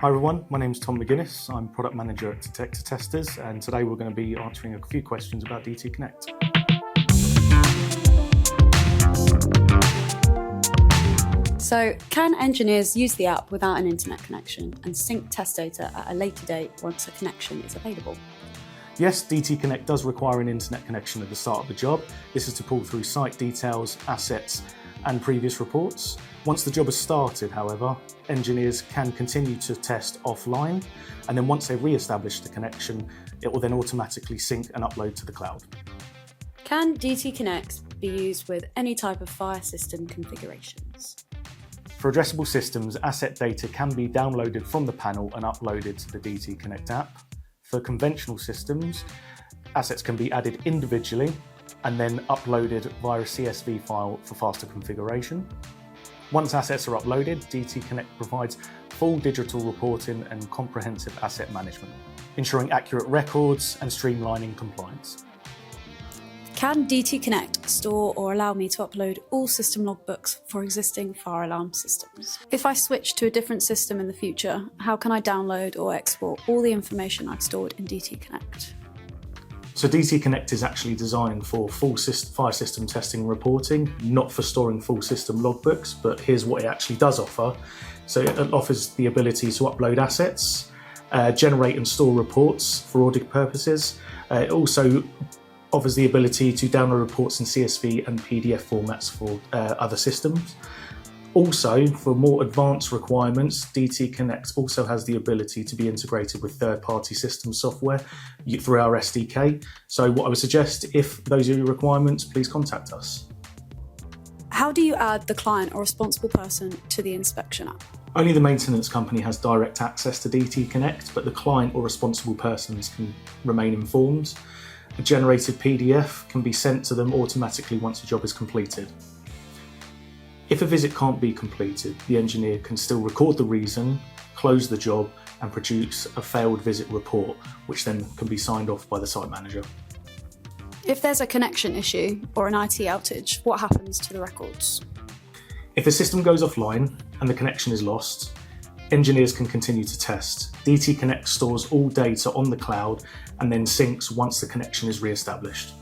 Hi everyone, my name's Tom McGuinness. I'm Product Manager at Detectortesters, and today we're going to be answering a few questions about DT Connect. So, can engineers use the app without an internet connection and sync test data at a later date once a connection is available? Yes, DT Connect does require an internet connection at the start of the job. This is to pull through site details, assets, and previous reports. Once the job has started, however, engineers can continue to test offline, and then once they've re-established the connection, it will then automatically sync and upload to the cloud. Can DT Connect be used with any type of fire system configurations? For addressable systems, asset data can be downloaded from the panel and uploaded to the DT Connect app. For conventional systems, assets can be added individually and then uploaded via a CSV file for faster configuration. Once assets are uploaded, DT Connect provides full digital reporting and comprehensive asset management, ensuring accurate records and streamlining compliance. Can DT Connect store or allow me to upload all system logbooks for existing fire alarm systems? If I switch to a different system in the future, how can I download or export all the information I've stored in DT Connect? So DT Connect is actually designed for full fire system testing and reporting, not for storing full system logbooks, but here's what it actually does offer. So it offers the ability to upload assets, generate and store reports for audit purposes. It also offers the ability to download reports in CSV and PDF formats for other systems. Also, for more advanced requirements, DT Connect also has the ability to be integrated with third-party system software through our SDK. So what I would suggest, if those are your requirements, please contact us. How do you add the client or responsible person to the inspection app? Only the maintenance company has direct access to DT Connect, but the client or responsible persons can remain informed. A generated PDF can be sent to them automatically once the job is completed. If a visit can't be completed, the engineer can still record the reason, close the job, and produce a failed visit report, which then can be signed off by the site manager. If there's a connection issue or an IT outage, what happens to the records? If the system goes offline and the connection is lost, engineers can continue to test. DT Connect stores all data on the cloud and then syncs once the connection is re-established.